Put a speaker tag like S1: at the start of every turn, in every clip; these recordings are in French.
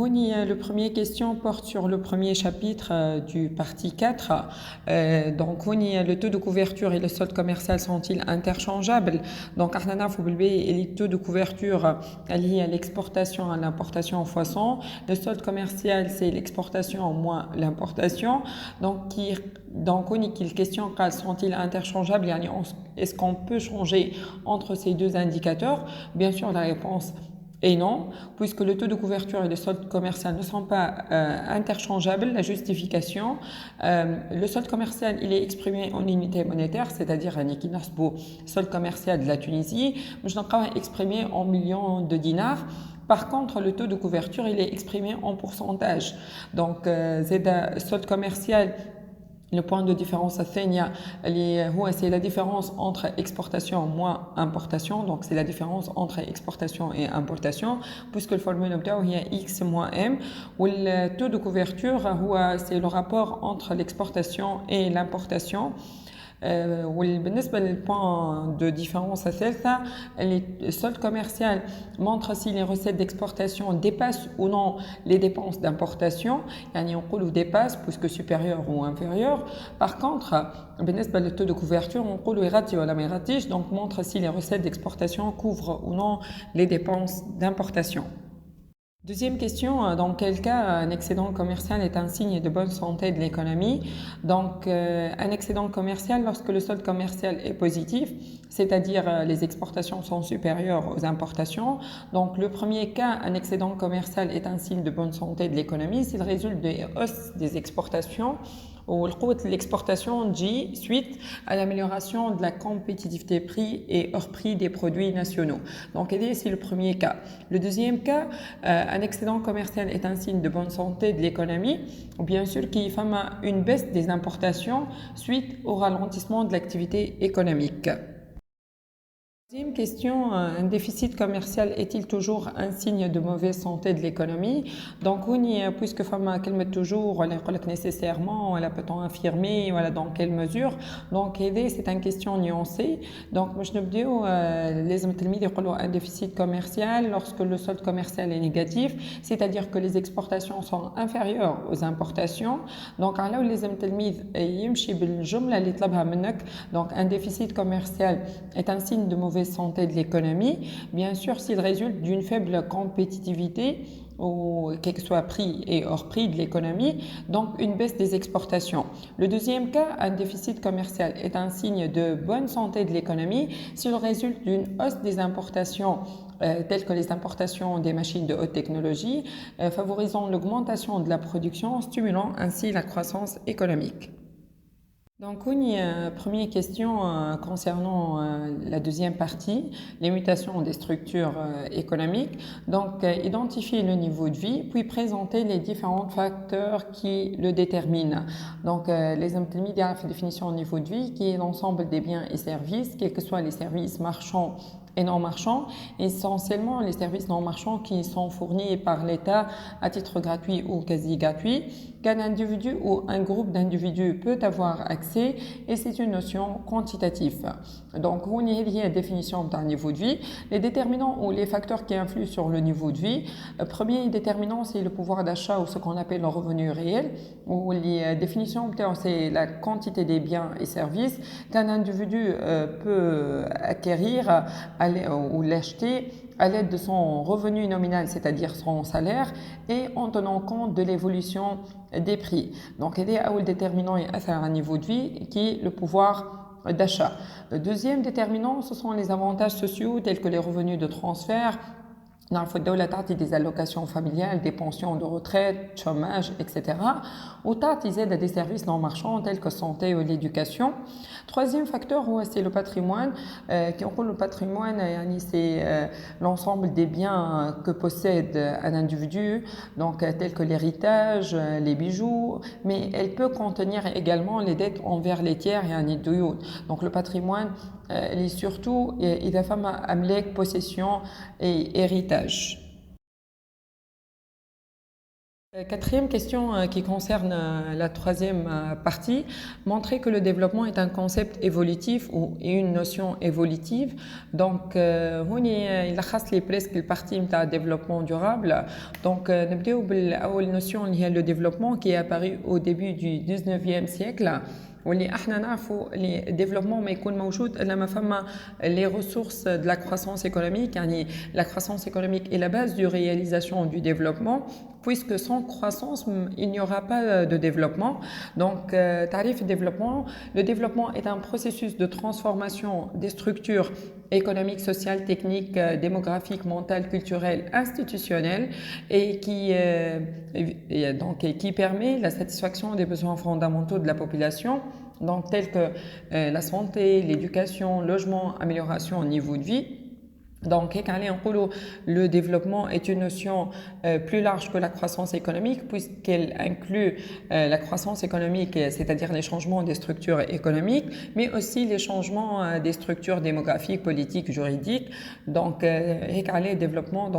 S1: le premier question porte sur le premier chapitre du partie 4. Donc, le taux de couverture et le solde commercial sont-ils interchangeables? Donc, les taux de couverture liés à l'exportation à l'importation fois 100. Le solde commercial, c'est l'exportation moins l'importation. Donc, question sont-ils interchangeables? Est-ce qu'on peut changer entre ces deux indicateurs? Bien sûr, la réponse et non, puisque le taux de couverture et le solde commercial ne sont pas interchangeables. La justification, le solde commercial, il est exprimé en unité monétaire, c'est-à-dire un solde commercial de la Tunisie, mais je n'ai pas exprimé en millions de dinars. Par contre, le taux de couverture, il est exprimé en pourcentage. Donc, solde commercial. Le point de différence c'est la différence entre exportation moins importation. Donc, c'est la différence entre exportation et importation, puisque le formule est X moins M. Où le taux de couverture, c'est le rapport entre l'exportation et l'importation. Le point de différence les soldes commerciales montrent si les recettes d'exportation dépassent ou non les dépenses d'importation. On dépasse puisque supérieur ou inférieur. Par contre, le taux de couverture donc montre si les recettes d'exportation couvrent ou non les dépenses d'importation. Deuxième question, dans quel cas un excédent commercial est un signe de bonne santé de l'économie? Donc, un excédent commercial lorsque le solde commercial est positif, c'est-à-dire les exportations sont supérieures aux importations. Donc, le premier cas, un excédent commercial est un signe de bonne santé de l'économie s'il résulte des hausses des exportations ou l'exportation suite à l'amélioration de la compétitivité prix et hors prix des produits nationaux. Donc, c'est le premier cas. Le deuxième cas, un excédent commercial est un signe de bonne santé de l'économie, bien sûr qui fait une baisse des importations suite au ralentissement de l'activité économique. Deuxième question, un déficit commercial est-il toujours un signe de mauvaise santé de l'économie? Donc, puisque femme qu'elle toujours, nécessairement, elle peut-on affirmer, voilà, dans quelle mesure? Donc, c'est une question nuancée. Donc, je ne dis les un déficit commercial lorsque le solde commercial est négatif, c'est-à-dire que les exportations sont inférieures aux importations. Donc, là où les donc un déficit commercial est un signe de mauvaise santé de l'économie, bien sûr s'il résulte d'une faible compétitivité ou quel que soit prix et hors prix de l'économie, donc une baisse des exportations. Le deuxième cas, un déficit commercial est un signe de bonne santé de l'économie s'il résulte d'une hausse des importations telles que les importations des machines de haute technologie, favorisant l'augmentation de la production, stimulant ainsi la croissance économique. Donc, première question concernant la deuxième partie, les mutations des structures économiques. Donc, identifier le niveau de vie, puis présenter les différents facteurs qui le déterminent. Donc, les intermédiaires de définition au niveau de vie, qui est l'ensemble des biens et services, quels que soient les services marchands et non marchands, essentiellement les services non marchands qui sont fournis par l'État à titre gratuit ou quasi gratuit, qu'un individu ou un groupe d'individus peut avoir accès, et c'est une notion quantitative. Donc, on y a la définition d'un niveau de vie. Les déterminants ou les facteurs qui influent sur le niveau de vie, premier déterminant, c'est le pouvoir d'achat ou ce qu'on appelle le revenu réel, ou les définitions, c'est la quantité des biens et services qu'un individu peut acquérir ou l'acheter à l'aide de son revenu nominal, c'est-à-dire son salaire, et en tenant compte de l'évolution des prix. Donc, il y a un déterminant et un niveau de vie qui est le pouvoir d'achat. Le deuxième déterminant, ce sont les avantages sociaux tels que les revenus de transfert. Dans le الدولة تعطي des allocations familiales, des pensions de retraite, chômage, etc. Ou ils aident à des services non marchands tels que santé ou l'éducation. Troisième facteur, c'est le patrimoine. Le patrimoine, c'est l'ensemble des biens que possède un individu, donc tels que l'héritage, les bijoux, mais elle peut contenir également les dettes envers les tiers et un idiot. Donc le patrimoine, est surtout إذا فما أملاك, possession et héritage. Quatrième question qui concerne la troisième partie, montrer que le développement est un concept évolutif ou une notion évolutive. Donc, il a les presque le partie de développement durable. Donc, نبداو بالأول notion اللي هي le développement qui est apparu au début du 19e siècle. واللي احنا نعرفوا اللي الديفلوبمون ما يكون موجود الا ما فما les ressources de la croissance économique. يعني la croissance économique est la base du réalisation du développement, puisque sans croissance il n'y aura pas de développement. Donc tarif développement, le développement est un processus de transformation des structures économiques, sociales, techniques, démographiques, mentales, culturelles, institutionnelles et qui permet la satisfaction des besoins fondamentaux de la population, donc tels que la santé, l'éducation, logement, amélioration au niveau de vie. Donc, le développement est une notion plus large que la croissance économique, puisqu'elle inclut la croissance économique, c'est-à-dire les changements des structures économiques, mais aussi les changements des structures démographiques, politiques, juridiques. Donc, le développement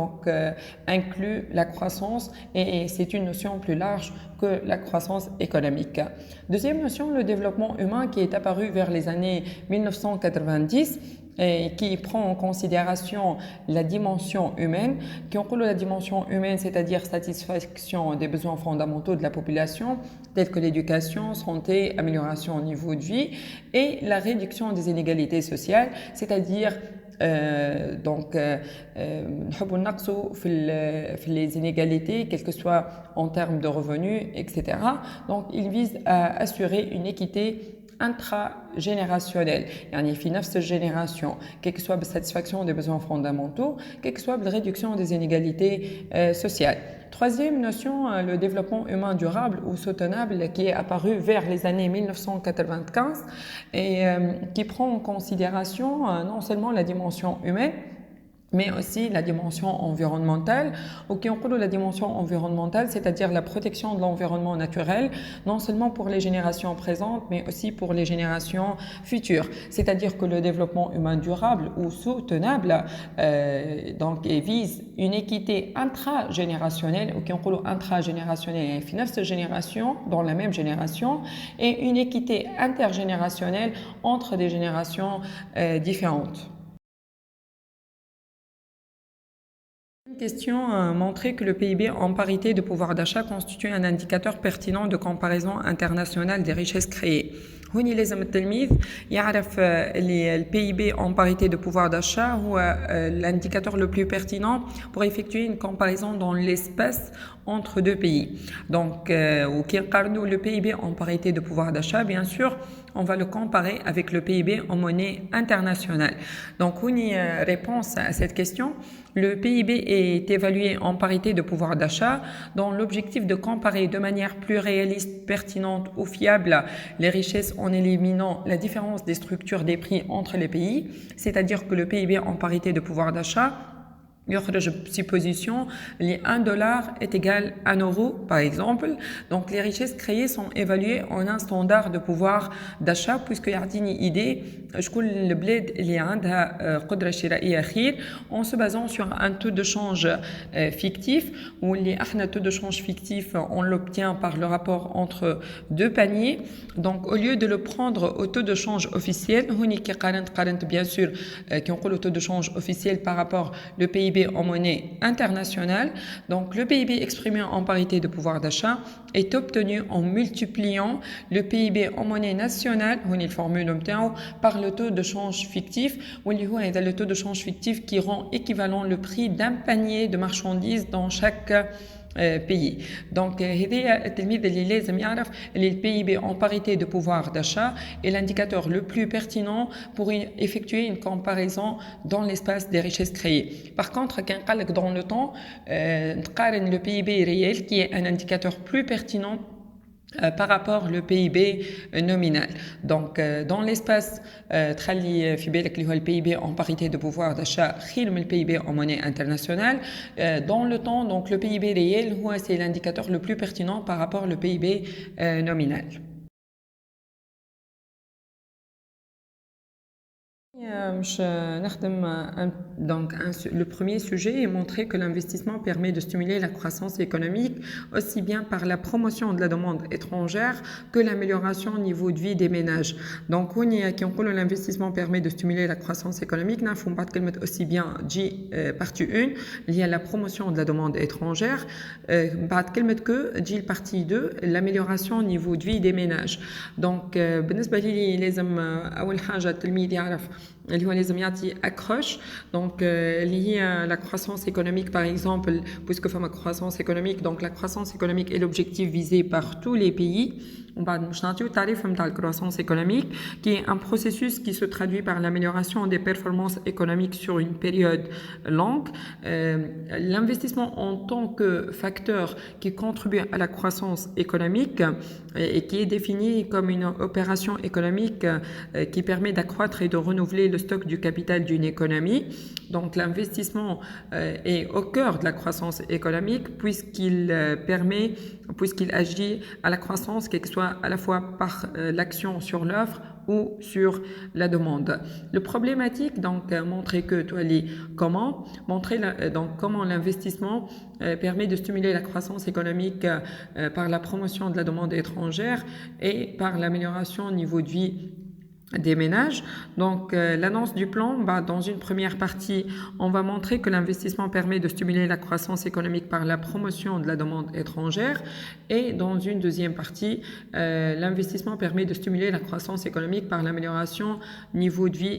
S1: inclut la croissance et c'est une notion plus large que la croissance économique. Deuxième notion, le développement humain qui est apparu vers les années 1990. Et qui prend en considération la dimension humaine, qui inclut la dimension humaine, c'est-à-dire satisfaction des besoins fondamentaux de la population, tels que l'éducation, santé, amélioration au niveau de vie, et la réduction des inégalités sociales, c'est-à-dire les inégalités, quelles que soient en termes de revenus, etc. Donc, il vise à assurer une équité intragénérationnel, يعني في نفس الجينيراسيون, quelle que soit la satisfaction des besoins fondamentaux, quelle que soit la réduction des inégalités sociales. Troisième notion, le développement humain durable ou soutenable qui est apparu vers les années 1995 et qui prend en considération non seulement la dimension humaine, mais aussi la dimension environnementale, ou qui inclut la dimension environnementale, c'est-à-dire la protection de l'environnement naturel, non seulement pour les générations présentes, mais aussi pour les générations futures. C'est-à-dire que le développement humain durable ou soutenable vise une équité intragénérationnelle, ou qui inclut intragénérationnelle, et génération, dans la même génération, et une équité intergénérationnelle entre des générations différentes. Question montrer que le PIB en parité de pouvoir d'achat constitue un indicateur pertinent de comparaison internationale des richesses créées. هوني لازم التلميذ يعرف le PIB en parité de pouvoir d'achat هو l'indicateur le plus pertinent pour effectuer une comparaison dans l'espace entre deux pays. Donc, وكي نقارنوا le PIB en parité de pouvoir d'achat, bien sûr, on va le comparer avec le PIB en monnaie internationale. Donc, هوني réponse à cette question. Le PIB est évalué en parité de pouvoir d'achat dans l'objectif de comparer de manière plus réaliste, pertinente ou fiable les richesses en éliminant la différence des structures des prix entre les pays, c'est-à-dire que le PIB en parité de pouvoir d'achat يخرج supposition les 1 dollar est égal à 1 euro par exemple. Donc les richesses créées sont évaluées en un standard de pouvoir d'achat, puisque يعطيني idée شكون البلاد اللي عندها قدرة شرائية خير en se basant sur un taux de change fictif, où les taux de change fictif on l'obtient par le rapport entre deux paniers. Donc au lieu de le prendre au taux de change officiel, هوني كي قارنت bien sûr qui نقول au taux de change officiel par rapport le PIB en monnaie internationale. Donc le PIB exprimé en parité de pouvoir d'achat est obtenu en multipliant le PIB en monnaie nationale, هوني الفورمule نتاعو, par le taux de change fictif, واللي هو هذا le taux de change fictif qui rend équivalent le prix d'un panier de marchandises dans chaque pays. Donc هذه التلميذ اللي لازم يعرف اللي le PIB en parité de pouvoir d'achat est l'indicateur le plus pertinent pour effectuer une comparaison dans l'espace des richesses créées. Par contre, كان قال لك dans le temps نقارن le PIB réel qui est un indicateur plus pertinent par rapport au PIB nominal. Donc, dans l'espace, تخلي في بالك اللي هو الPIB en parité de pouvoir d'achat خير من الPIB en monnaie internationale. Dans le temps, donc le PIB réel, c'est l'indicateur le plus pertinent par rapport au PIB nominal. Le premier sujet est montrer que l'investissement permet de stimuler la croissance économique aussi bien par la promotion de la demande étrangère que l'amélioration au niveau de vie des ménages. Donc, l'investissement permet de stimuler la croissance économique. Nous avons aussi bien dit partie 1, il y a la promotion de la demande étrangère. Partie 2, l'amélioration au niveau de vie des ménages. Donc, بالنسبة لي لازم أول حاجة التلميذ يعرف اللي هو لازم يعطي accroche donc اللي هي la croissance économique par exemple puisque فما croissance économique donc la croissance économique est l'objectif visé par tous les pays. On va نعطيو التعريف نتاع la croissance économique qui est un processus qui se traduit par l'amélioration des performances économiques sur une période longue. L'investissement en tant que facteur qui contribue à la croissance économique et qui est défini comme une opération économique qui permet d'accroître et de renouveler le stock du capital d'une économie. Donc l'investissement est au cœur de la croissance économique puisqu'il agit à la croissance, quelle que soit à la fois par l'action sur l'offre ou sur la demande. Le problématique, donc, montrer que comment l'investissement permet de stimuler la croissance économique par la promotion de la demande étrangère et par l'amélioration au niveau de vie des ménages. Donc l'annonce du plan, dans une première partie, on va montrer que l'investissement permet de stimuler la croissance économique par la promotion de la demande étrangère et dans une deuxième partie, l'investissement permet de stimuler la croissance économique par l'amélioration niveau de vie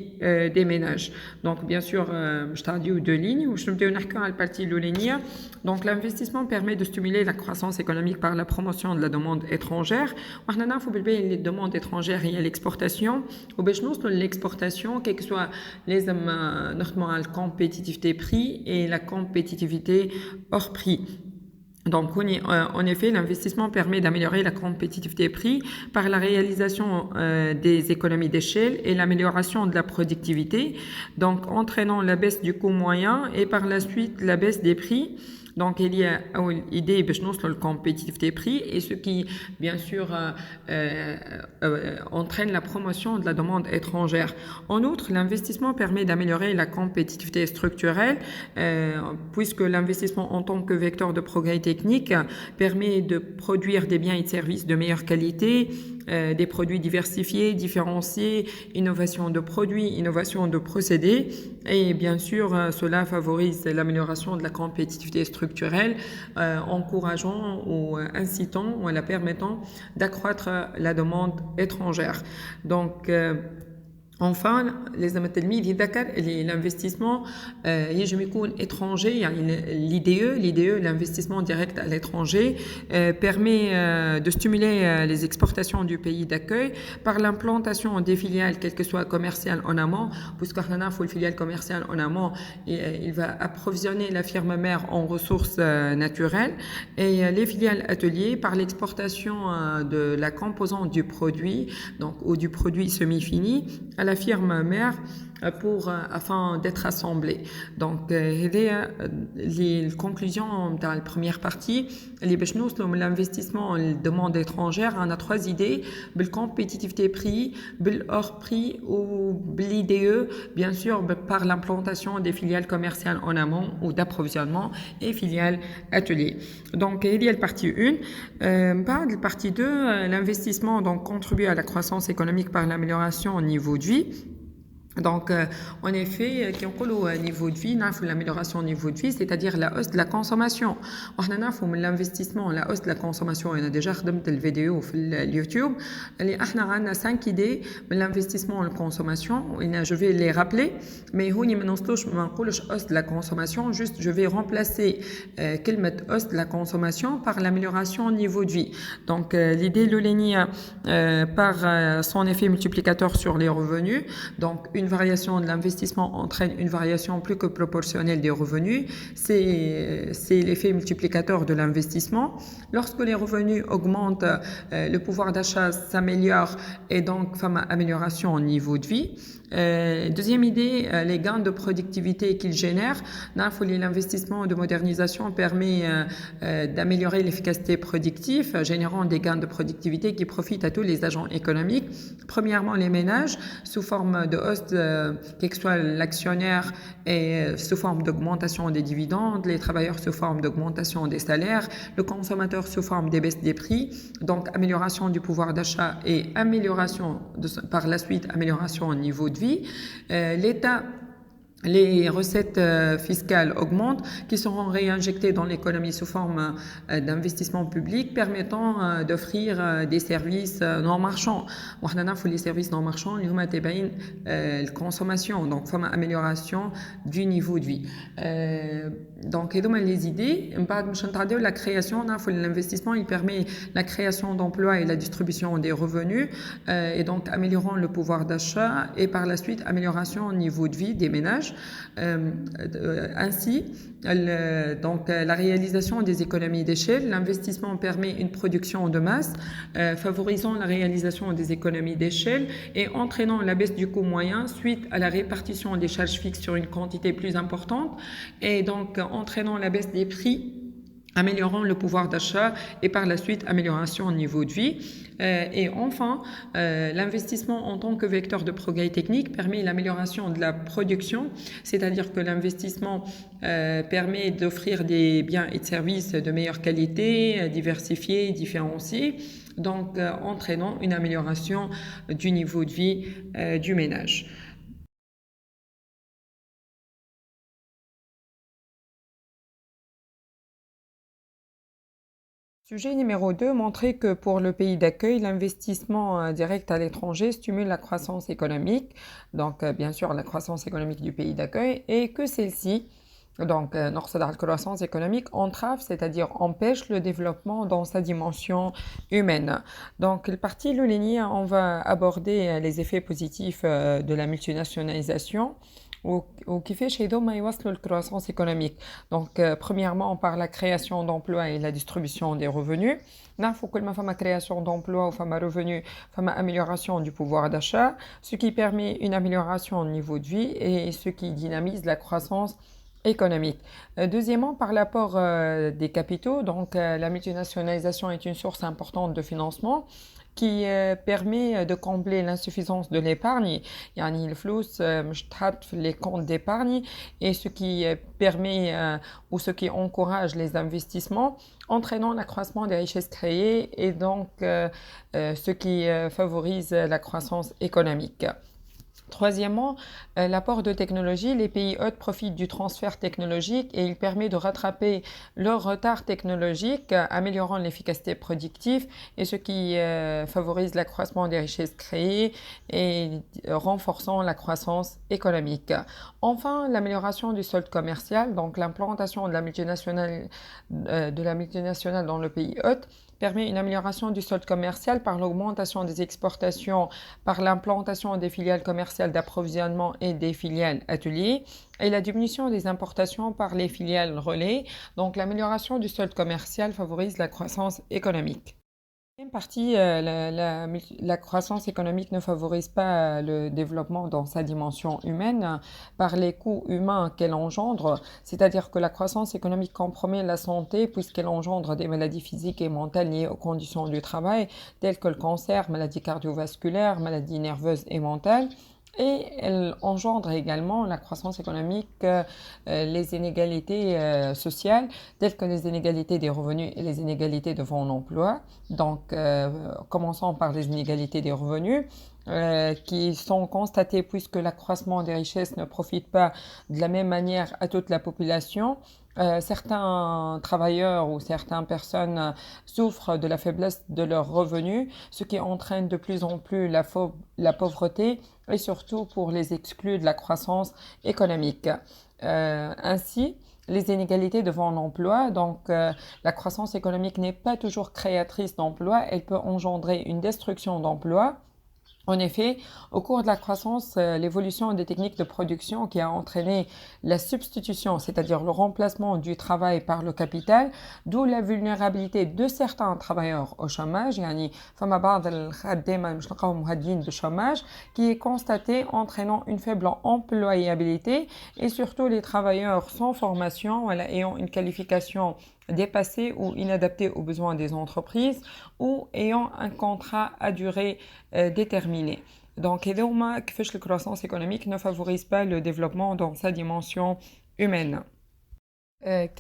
S1: des ménages. Donc bien sûr, je t'ai deux lignes où je me dis à la partie l'olinia. Donc l'investissement permet de stimuler la croissance économique par la promotion de la demande étrangère. Maintenant, il faut bien les demandes étrangères et l'exportation. وباش نوصلوا للexportation quel que soit لازم نخدموا على الcompétitivité prix et la compétitivité hors prix. Donc, en effet, l'investissement permet d'améliorer la compétitivité prix par la réalisation des économies d'échelle et l'amélioration de la productivité, donc entraînant la baisse du coût moyen et par la suite la baisse des prix. Donc, il y a une idée de la compétitivité prix et ce qui, bien sûr, entraîne la promotion de la demande étrangère. En outre, l'investissement permet d'améliorer la compétitivité structurelle puisque l'investissement en tant que vecteur de progrès technique permet de produire des biens et services de meilleure qualité, des produits diversifiés, différenciés, innovation de produits, innovation de procédés et bien sûr cela favorise l'amélioration de la compétitivité structurelle encourageant ou incitant ou la permettant d'accroître la demande étrangère. Donc enfin, لازم التلميذ يذكر اللي l'investissement يجب يكون étranger يعني l'IDE l'investissement direct à l'étranger permet de stimuler les exportations du pays d'accueil par l'implantation des filiales quelles que soient commerciales en amont puisque il faut le filiale commerciale en amont il va approvisionner la firme mère en ressources naturelles et les filiales ateliers par l'exportation de la composante du produit donc ou du produit semi-fini à la firme mère afin d'être assemblé. Donc, les conclusions de la première partie, l'investissement en demande étrangère, on a trois idées, la compétitivité prix, le hors prix ou l'IDE, bien sûr, par l'implantation des filiales commerciales en amont ou d'approvisionnement et filiales ateliers. Donc, il y a la partie 1. La partie 2, l'investissement donc, contribue à la croissance économique par l'amélioration au niveau de vie. Donc, en effet, qui on parle au niveau de vie, l'amélioration au niveau de vie, c'est-à-dire la hausse de la consommation. On a l'investissement, la hausse de la consommation. On a déjà fait une vidéo sur YouTube. On a 5 idées de l'investissement en consommation. Je vais les rappeler, mais je ne vais hausse de la consommation. Juste, je vais remplacer hausse de la consommation par l'amélioration au niveau de vie. Donc, l'idée de l'ENIA par son effet multiplicateur sur les revenus. Donc, une variation de l'investissement entraîne une variation plus que proportionnelle des revenus. C'est l'effet multiplicateur de l'investissement. Lorsque les revenus augmentent, le pouvoir d'achat s'améliore et donc femme amélioration au niveau de vie. Deuxième idée, les gains de productivité qu'il génère. L'investissement de modernisation permet d'améliorer l'efficacité productive, générant des gains de productivité qui profitent à tous les agents économiques. Premièrement, les ménages, sous forme de hausse quel que soit l'actionnaire, et sous forme d'augmentation des dividendes, les travailleurs sous forme d'augmentation des salaires, le consommateur sous forme des baisses des prix, donc amélioration du pouvoir d'achat et amélioration par la suite amélioration au niveau de vie. L'État, les recettes fiscales augmentent, qui seront réinjectées dans l'économie sous forme d'investissement public, permettant d'offrir des services non marchands. Les services non marchands, la consommation, donc une amélioration du niveau de vie. Donc, les idées, la création, l'investissement, il permet la création d'emplois et la distribution des revenus, et donc améliorant le pouvoir d'achat et par la suite amélioration au niveau de vie des ménages. Ainsi, la réalisation des économies d'échelle, l'investissement permet une production de masse, favorisant la réalisation des économies d'échelle et entraînant la baisse du coût moyen suite à la répartition des charges fixes sur une quantité plus importante et donc entraînant la baisse des prix, améliorant le pouvoir d'achat et par la suite amélioration au niveau de vie. Et enfin, l'investissement en tant que vecteur de progrès technique permet l'amélioration de la production, c'est-à-dire que l'investissement permet d'offrir des biens et services de meilleure qualité, diversifiés, différenciés, donc entraînant une amélioration du niveau de vie du ménage. Sujet numéro 2, montrer que pour le pays d'accueil, l'investissement direct à l'étranger stimule la croissance économique, donc bien sûr la croissance économique du pays d'accueil, et que celle-ci, donc la croissance économique entrave, c'est-à-dire empêche le développement dans sa dimension humaine. Donc le parti Loulini, on va aborder les effets positifs de la multinationalisation وكيفاش هذوما يوصلوا الكرواسونس économique. Donc premièrement par la création d'emplois et la distribution des revenus. نعرفوا كل ما فما création d'emplois ou فما revenus, فما amélioration du pouvoir d'achat, ce qui permet une amélioration au niveau de vie et ce qui dynamise la croissance économique. Deuxièmement, par l'apport des capitaux, donc la multinationalisation est une source importante de financement qui permet de combler l'insuffisance de l'épargne. يعني الفلوس مش تحط في les comptes d'épargne et ce qui permet ou ce qui encourage les investissements, entraînant l'accroissement des richesses créées et donc ce qui favorise la croissance économique. Troisièmement, l'apport de technologie. Les pays hôtes profitent du transfert technologique et il permet de rattraper leur retard technologique, améliorant l'efficacité productive et ce qui favorise l'accroissement des richesses créées et renforçant la croissance économique. Enfin, l'amélioration du solde commercial, donc l'implantation de la multinationale dans le pays hôte permet une amélioration du solde commercial par l'augmentation des exportations, par l'implantation des filiales commerciales d'approvisionnement et des filiales ateliers, et la diminution des importations par les filiales relais. Donc l'amélioration du solde commercial favorise la croissance économique. Deuxième partie, la croissance économique ne favorise pas le développement dans sa dimension humaine par les coûts humains qu'elle engendre, c'est-à-dire que la croissance économique compromet la santé puisqu'elle engendre des maladies physiques et mentales liées aux conditions du travail, telles que le cancer, maladies cardiovasculaires, maladies nerveuses et mentales. Et elle engendre également la croissance économique, les inégalités sociales, telles que les inégalités des revenus et les inégalités devant l'emploi. Donc, commençons par les inégalités des revenus, qui sont constatées puisque l'accroissement des richesses ne profite pas de la même manière à toute la population. Certains travailleurs ou certaines personnes souffrent de la faiblesse de leurs revenus, ce qui entraîne de plus en plus la pauvreté et surtout pour les exclus de la croissance économique. Ainsi, les inégalités devant l'emploi, donc la croissance économique n'est pas toujours créatrice d'emplois, elle peut engendrer une destruction d'emplois. En effet, au cours de la croissance, l'évolution des techniques de production qui a entraîné la substitution, c'est-à-dire le remplacement du travail par le capital, d'où la vulnérabilité de certains travailleurs au chômage, يعني فما بعض الخدامة مش نلقاوهم مهددين بالchômage, qui est constaté entraînant une faible employabilité et surtout les travailleurs sans formation, ayant une qualification dépassée ou inadaptée aux besoins des entreprises ou ayant un contrat à durée déterminée. Donc, et donc, la croissance économique ne favorise pas le développement dans sa dimension humaine.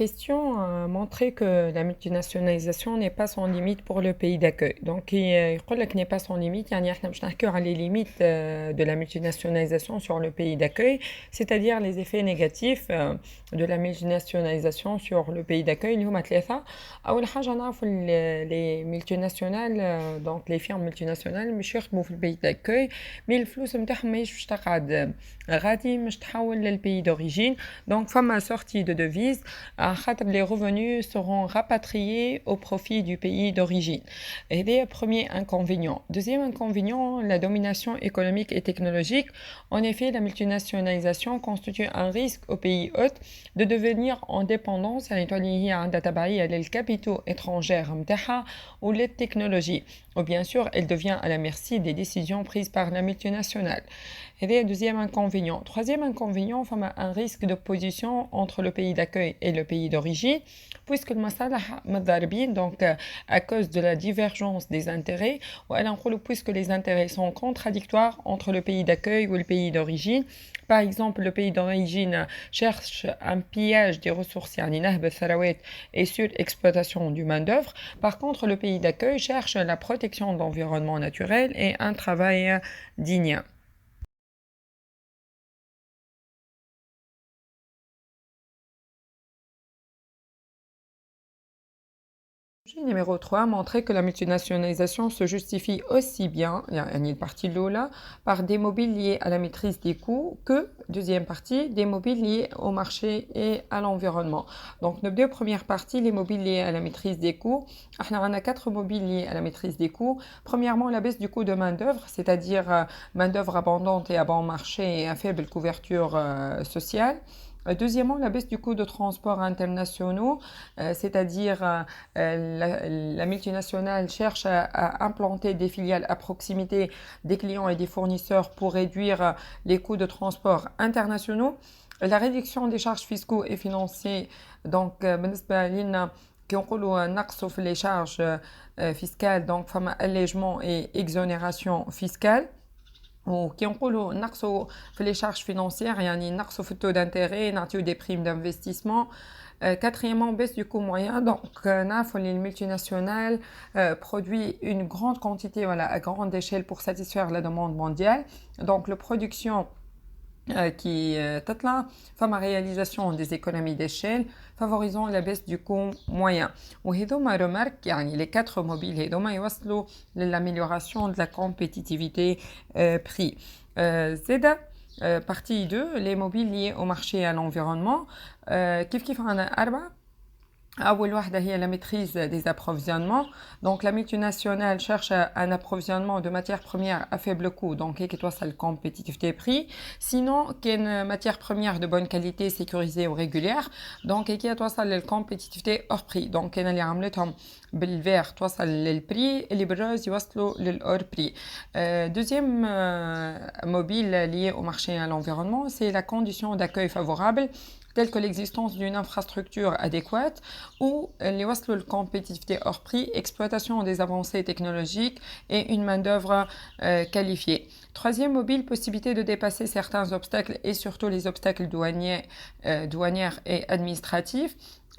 S1: Question montrer que la multinationalisation n'est pas sans limite pour le pays d'accueil. Donc, il يقول لك n'est pas sans limite, يعني احنا باش نحكيو على les limites de la multinationalisation sur le pays d'accueil, c'est-à-dire les effets négatifs de la multinationalisation sur le pays d'accueil. اللي هما ثلاثة. أول حاجة نعرفوا les multinationales, donc les firmes multinationales مش يخدموا في البيت d'accueil, mais الفلوس نتاعهم ماهيش باش تقعد غادي مش تحول للبي d'origine. Donc, فما sortie de devises, les revenus seront rapatriés au profit du pays d'origine. Et le premier inconvénient. Deuxième inconvénient, la domination économique et technologique. En effet, la multinationalisation constitue un risque au pays hôte de devenir en dépendance à les capitaux étrangers ou les technologies. Ou bien sûr, elle devient à la merci des décisions prises par la multinationale. Et le deuxième inconvénient. Troisième inconvénient, un risque d'opposition entre le pays d'accueil et le pays d'origine, puisque le masalah madarbin, donc à cause de la divergence des intérêts, puisque les intérêts sont contradictoires entre le pays d'accueil ou le pays d'origine. Par exemple, le pays d'origine cherche un pillage des ressources et surexploitation du main-d'œuvre. Par contre, le pays d'accueil cherche la protection de l'environnement naturel et un travail digne. Numéro 3, montrer que la multinationalisation se justifie aussi bien, il y a une partie de l'eau-là, par des mobiles liés à la maîtrise des coûts que, deuxième partie, des mobiles liés au marché et à l'environnement. Donc, nos deux premières parties, les mobiles liés à la maîtrise des coûts. On a 4 mobiles liés à la maîtrise des coûts. Premièrement, la baisse du coût de main-d'œuvre, c'est-à-dire main-d'œuvre abondante et à bon marché et à faible couverture sociale. Deuxièmement, la baisse du coût de transport internationaux, c'est-à-dire la multinationale cherche à implanter des filiales à proximité des clients et des fournisseurs pour réduire les coûts de transport internationaux. La réduction des charges fiscaux et financières, donc qui ont نقصوا في les charges fiscales, donc allègement et exonération fiscale. وكي نقولوا نقصوا في les charges financières يعني نقصوا في التaux d'intérêt نعطيو des primes d'investissement. Quatrièmement, baisse du coût moyen. Donc, les multinationales produit une grande quantité à grande échelle pour satisfaire la demande mondiale. Donc, la production qui تطلع فما réalisation des économies d'échelle favorisant la baisse du coût moyen. وهذوما remarque يعني les 4 mobiles هذوما يوصلوا l'amélioration de la compétitivité prix. زيدا partie 2, les mobiles liés au marché et à l'environnement. كيف عنا 4. أول واحدة هي la maîtrise des approvisionnements. Donc la multinationale cherche un approvisionnement de matières premières à faible coût, donc هيك توصل compétitivité prix. Sinon, qu'une matière première de bonne qualité, sécurisée ou régulière, donc هيك توصل compétitivité hors prix. Donc كاين اللي عملتهم بالفير توصل للبري اللي بالروز يوصلوا للhors prix. Deuxième mobile lié au marché et à l'environnement, c'est la condition d'accueil favorable, telles que l'existence d'une infrastructure adéquate ou les waslu compétitivité hors prix, exploitation des avancées technologiques et une main-d'œuvre qualifiée. Troisième mobile, possibilité de dépasser certains obstacles et surtout les obstacles douanières et administratifs.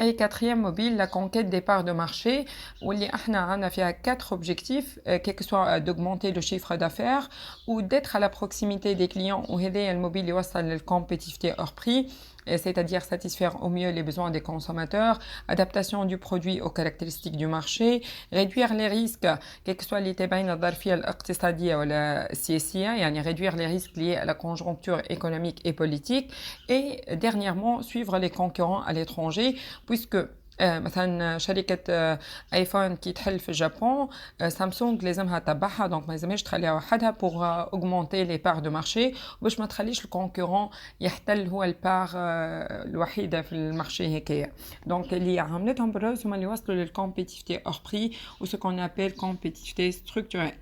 S1: Et quatrième mobile, la conquête des parts de marché, où il y a 4 objectifs, quel que soit d'augmenter le chiffre d'affaires ou d'être à la proximité des clients, où le mobile est la compétitivité hors prix, c'est-à-dire satisfaire au mieux les besoins des consommateurs, adaptation du produit aux caractéristiques du marché, réduire les risques, quels que soient les تبعين الظرفية الاقتصادية ولا السياسية, يعني réduire les risques liés à la conjoncture économique et politique, et dernièrement suivre les concurrents à l'étranger, puisque مثلا شركة ايفون كي تحل في اليابان سامسونج لازمها تتبعها دونك ما لازمهاش تخليها وحدها بوغ اوغمونتي لي بار دو مارشي باش ما تخليش الكونكورون يحتل هو البار الوحيده في المارشي هكايا دونك اللي عملتهم بالرأس هما اللي وصلوا للكومبيتيفيتي اور بري و سو كون ابل كومبيتيفيتي ستركتورال.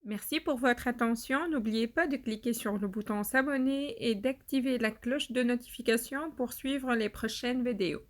S1: Merci pour votre attention. N'oubliez pas de cliquer sur le bouton s'abonner et d'activer la cloche de notification pour suivre les prochaines vidéos.